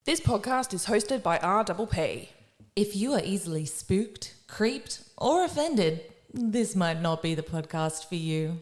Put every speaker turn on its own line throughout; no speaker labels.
This podcast is hosted by RPP.
If you are easily spooked, creeped, or offended, this might not be the podcast for you.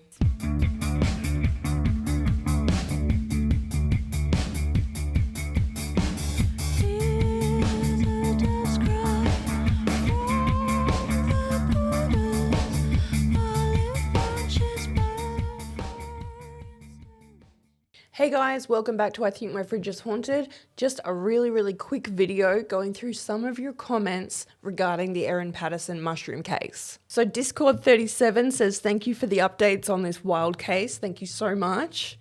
Hey guys, welcome back to I Think My Fridge is Haunted. Just a really quick video going through some of your comments regarding the Erin Patterson mushroom case. So Discord 37 says, thank you for the updates on this wild case. Thank you so much.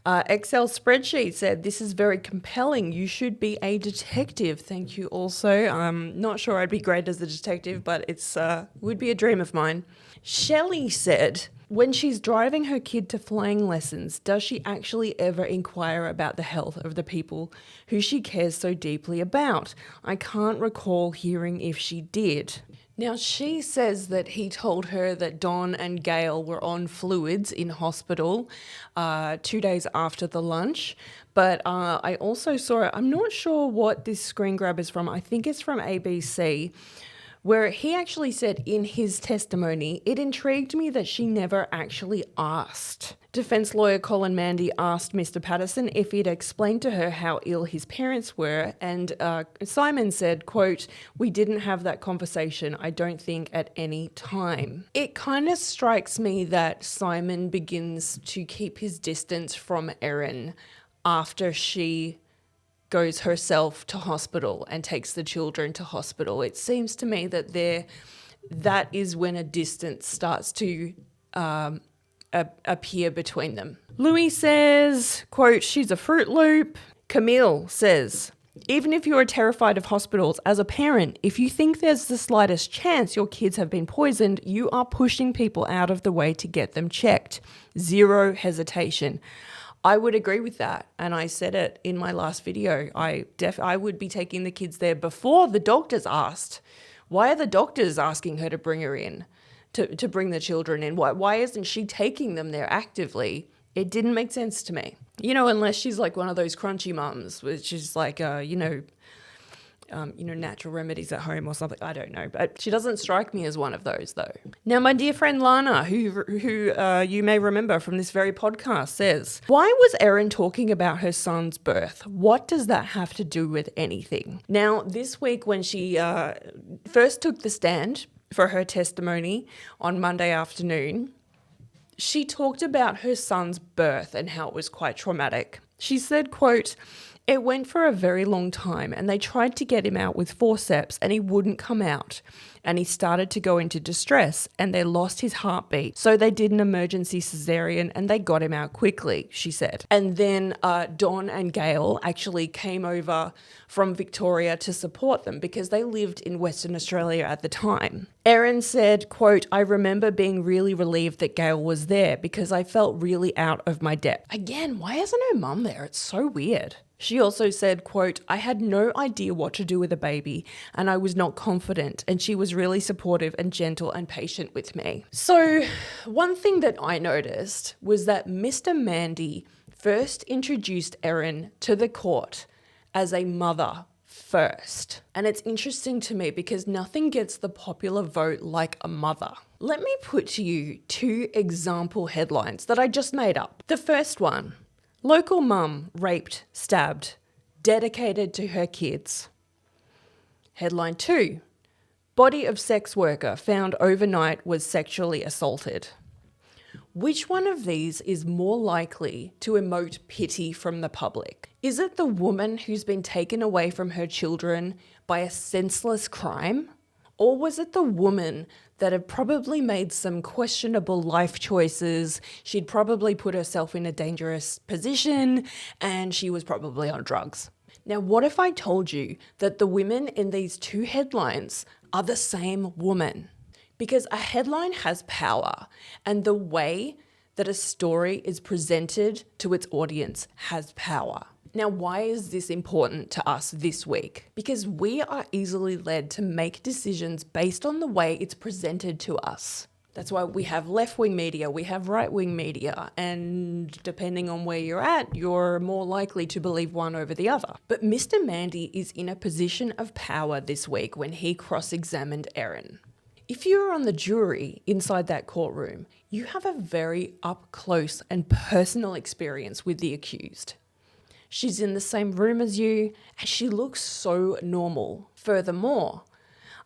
Excel spreadsheet said, this is very compelling. You should be a detective. Thank you also. I'm not sure I'd be great as a detective, but it's would be a dream of mine. Shelley said, when she's driving her kid to flying lessons, does she actually ever inquire about the health of the people who she cares so deeply about? I can't recall hearing if she did. Now, she says that he told her that Don and Gail were on fluids in hospital 2 days after the lunch. But I also saw it. I'm not sure what this screen grab is from. I think it's from ABC, where he actually said in his testimony, it intrigued me that she never actually asked. Defense lawyer Colin Mandy asked Mr. Patterson if he'd explained to her how ill his parents were, and Simon said, quote, we didn't have that conversation, I don't think, at any time. It kind of strikes me that Simon begins to keep his distance from Erin after she goes herself to hospital and takes the children to hospital. It seems to me that that is when a distance starts to appear between them. Louis says, quote, she's a Fruit Loop. Camille says, even if you are terrified of hospitals, as a parent, if you think there's the slightest chance your kids have been poisoned, you are pushing people out of the way to get them checked. Zero hesitation. I would agree with that, and I said it in my last video. I would be taking the kids there before the doctors asked. Why are the doctors asking her to bring her in, to bring the children in? Why isn't she taking them there actively? It didn't make sense to me. You know, unless she's like one of those crunchy mums, which is like, natural remedies at home or something. I don't know, but she doesn't strike me as one of those, though. Now, my dear friend Lana, who you may remember from this very podcast, says, why was Erin talking about her son's birth? What does that have to do with anything? Now, this week when she first took the stand for her testimony on Monday afternoon, she talked about her son's birth and how it was quite traumatic. She said, quote, it went for a very long time and they tried to get him out with forceps and he wouldn't come out. And he started to go into distress and they lost his heartbeat. So they did an emergency cesarean and they got him out quickly, she said. And then Don and Gail actually came over from Victoria to support them because they lived in Western Australia at the time. Erin said, quote, I remember being really relieved that Gail was there because I felt really out of my depth. Again, why isn't her mum there? It's so weird. She also said, quote, I had no idea what to do with a baby and I was not confident, and she was really supportive and gentle and patient with me. So one thing that I noticed was that Mr. Mandy first introduced Erin to the court as a mother first. And it's interesting to me because nothing gets the popular vote like a mother. Let me put to you 2 example headlines that I just made up. The first one, local mum raped, stabbed, dedicated to her kids. Headline 2, body of sex worker found overnight was sexually assaulted. Which one of these is more likely to emote pity from the public? Is it the woman who's been taken away from her children by a senseless crime? Or was it the woman that had probably made some questionable life choices? She'd probably put herself in a dangerous position and she was probably on drugs. Now, what if I told you that the women in these 2 headlines are the same woman? Because a headline has power, and the way that a story is presented to its audience has power. Now, why is this important to us this week? Because we are easily led to make decisions based on the way it's presented to us. That's why we have left-wing media, we have right-wing media, and depending on where you're at, you're more likely to believe one over the other. But Mr. Mandy is in a position of power this week when he cross-examined Erin. If you were on the jury inside that courtroom, you have a very up-close and personal experience with the accused. She's in the same room as you, and she looks so normal. Furthermore,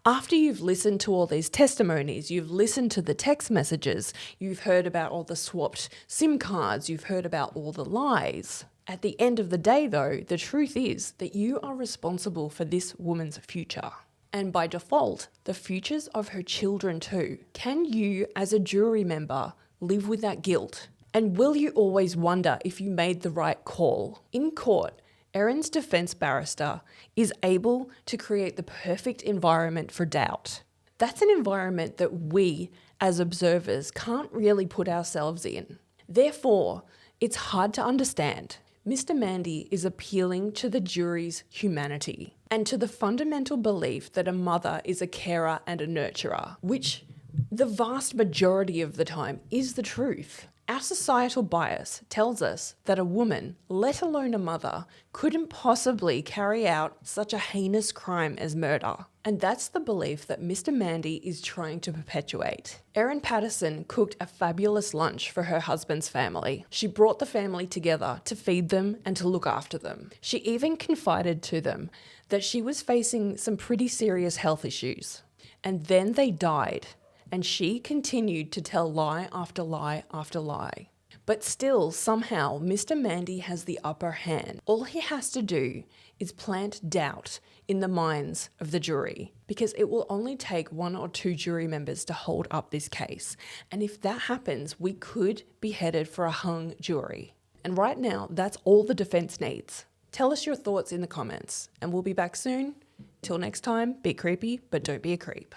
after you've listened to all these testimonies, you've listened to the text messages, you've heard about all the swapped SIM cards, you've heard about all the lies. At the end of the day, though, the truth is that you are responsible for this woman's future. And by default, the futures of her children too. Can you, as a jury member, live with that guilt? And will you always wonder if you made the right call? In court, Erin's defense barrister is able to create the perfect environment for doubt. That's an environment that we, as observers, can't really put ourselves in. Therefore, it's hard to understand. Mr. Mandy is appealing to the jury's humanity and to the fundamental belief that a mother is a carer and a nurturer, which the vast majority of the time is the truth. Our societal bias tells us that a woman, let alone a mother, couldn't possibly carry out such a heinous crime as murder. And that's the belief that Mr. Mandy is trying to perpetuate. Erin Patterson cooked a fabulous lunch for her husband's family. She brought the family together to feed them and to look after them. She even confided to them that she was facing some pretty serious health issues. And then they died. And she continued to tell lie after lie after lie. But still, somehow, Mr. Mandy has the upper hand. All he has to do is plant doubt in the minds of the jury, because it will only take 1 or 2 jury members to hold up this case. And if that happens, we could be headed for a hung jury. And right now, that's all the defense needs. Tell us your thoughts in the comments, and we'll be back soon. Till next time, be creepy, but don't be a creep.